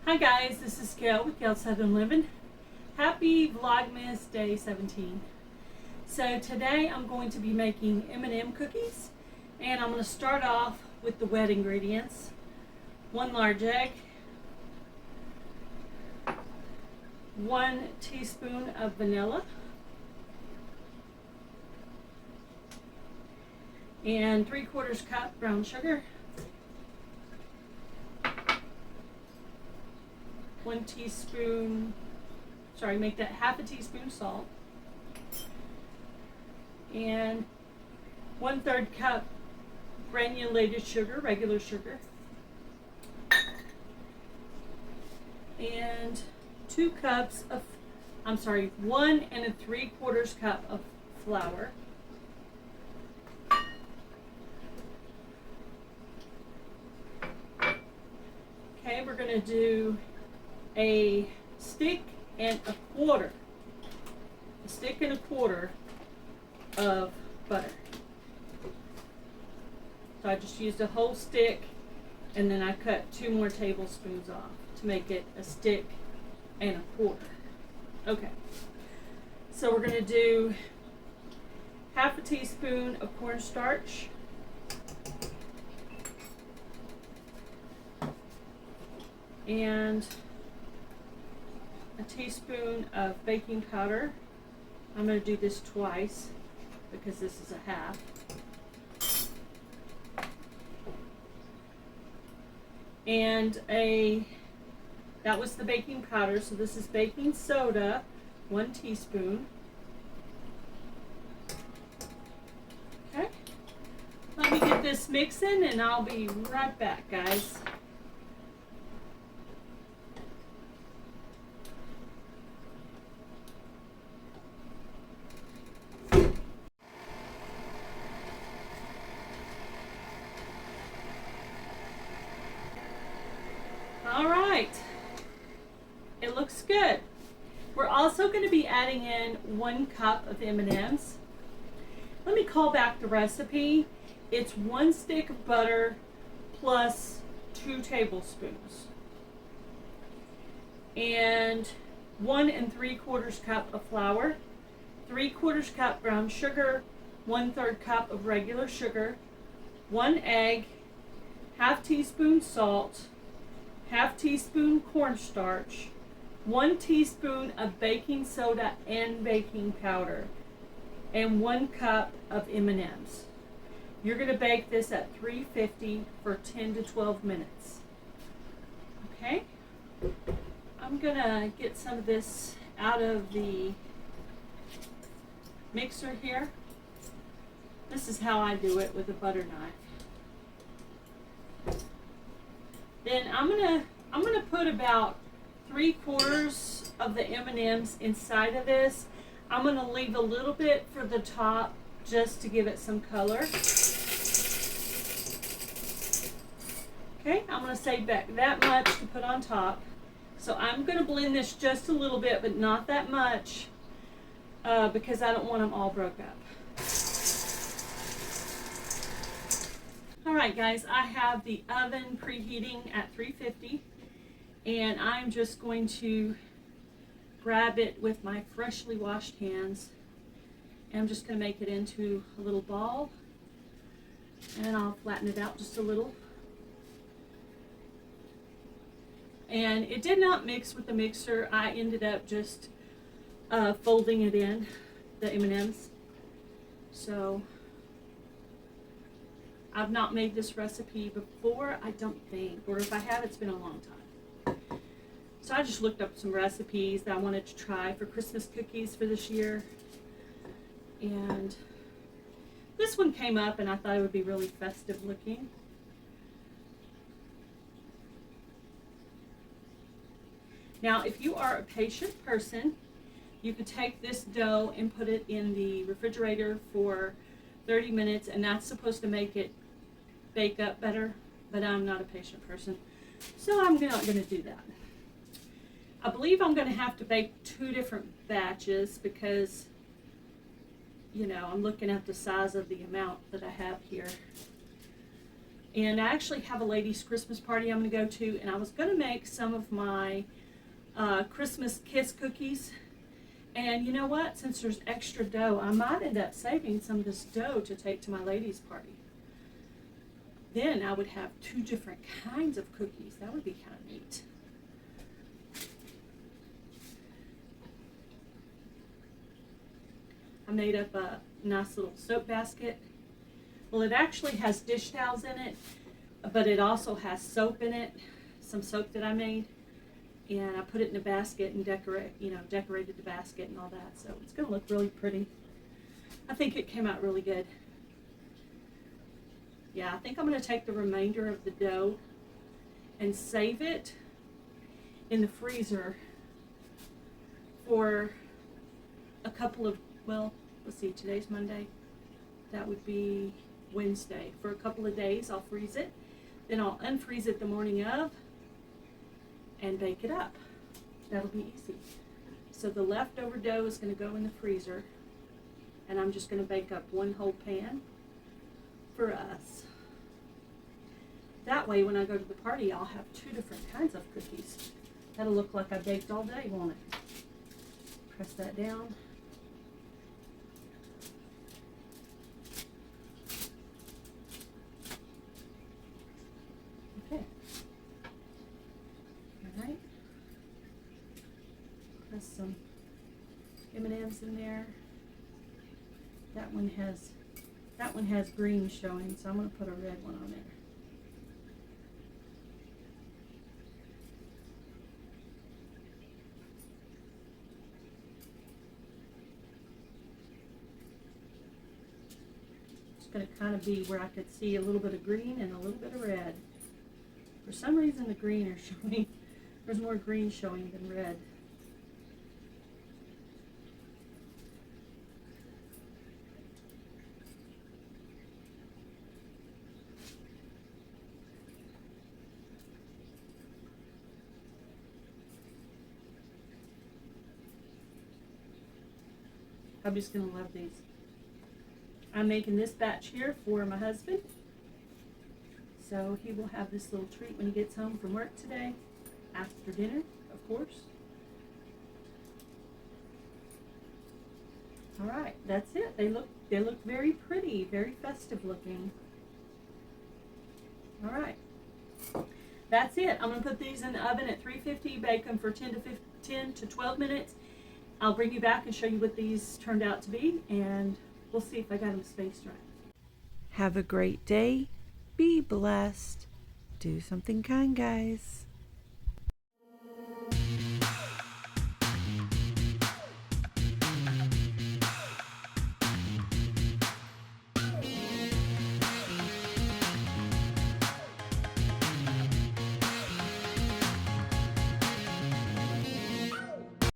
Hi guys, this is Gail with Gail Southern Living. Happy Vlogmas Day 17. So today I'm going to be making M&M cookies, and I'm going to start off with the wet ingredients. 1 large egg, 1 teaspoon of vanilla, and 3/4 cup brown sugar, 1 teaspoon, make that half a teaspoon salt, and 1/3 cup granulated sugar, regular sugar, and 1 3/4 cup of flour. Okay, we're going to do a stick and a quarter of butter. So I just used a whole stick, and then I cut 2 more tablespoons off to make it a stick and a quarter. Okay, so we're going to do half a teaspoon of cornstarch, and a teaspoon of baking powder. I'm going to do this twice because this is a half. And that was the baking powder, so this is baking soda, 1 teaspoon. Okay, let me get this mixing and I'll be right back, guys. All right, it looks good. We're also going to be adding in 1 cup of M&Ms. Let me call back the recipe. It's 1 stick of butter plus 2 tablespoons and 1 3/4 cup of flour, 3/4 cup brown sugar, 1/3 cup of regular sugar, 1 egg, half teaspoon salt, half teaspoon cornstarch, 1 teaspoon of baking soda and baking powder, and 1 cup of M&Ms. You're going to bake this at 350 for 10 to 12 minutes. Okay? I'm going to get some of this out of the mixer here. This is how I do it with a butter knife. Then I'm gonna put about 3/4 of the M&Ms inside of this. I'm gonna leave a little bit for the top just to give it some color. Okay, I'm gonna save back that much to put on top. So I'm gonna blend this just a little bit, but not that much, because I don't want them all broke up. Alright guys, I have the oven preheating at 350, and I'm just going to grab it with my freshly washed hands, and I'm just going to make it into a little ball, and I'll flatten it out just a little. And it did not mix with the mixer. I ended up just folding it in, the M&Ms. So I've not made this recipe before, I don't think, or if I have, it's been a long time. So I just looked up some recipes that I wanted to try for Christmas cookies for this year, and this one came up and I thought it would be really festive looking. Now, if you are a patient person, you could take this dough and put it in the refrigerator for 30 minutes, and that's supposed to make it bake up better, but I'm not a patient person, so I'm not going to do that. I believe I'm going to have to bake 2 different batches because, you know, I'm looking at the size of the amount that I have here. And I actually have a ladies' Christmas party I'm going to go to, and I was going to make some of my Christmas Kiss cookies. And you know what? Since there's extra dough, I might end up saving some of this dough to take to my ladies' party. Then I would have 2 different kinds of cookies. That would be kind of neat. I made up a nice little soap basket. Well, it actually has dish towels in it, but it also has soap in it, some soap that I made. And I put it in a basket and decorated the basket and all that. So it's going to look really pretty. I think it came out really good. Yeah, I think I'm going to take the remainder of the dough and save it in the freezer for a couple of, well, let's see, today's Monday. That would be Wednesday. For a couple of days, I'll freeze it. Then I'll unfreeze it the morning of and bake it up. That'll be easy. So the leftover dough is going to go in the freezer, and I'm just going to bake up 1 whole pan for us. That way when I go to the party, I'll have 2 different kinds of cookies. That'll look like I baked all day, won't it? Press that down. Okay. Alright. Press some M&M's in there. That one has green showing, so I'm going to put a red one on there. It's going to kind of be where I could see a little bit of green and a little bit of red. For some reason the green are showing, there's more green showing than red. I'm just going to love these. I'm making this batch here for my husband. So he will have this little treat when he gets home from work today. After dinner, of course. Alright, that's it. They look very pretty, very festive looking. Alright. That's it. I'm going to put these in the oven at 350, bake them for 10 to 12 minutes. I'll bring you back and show you what these turned out to be, and we'll see if I got them spaced right. Have a great day. Be blessed. Do something kind, guys.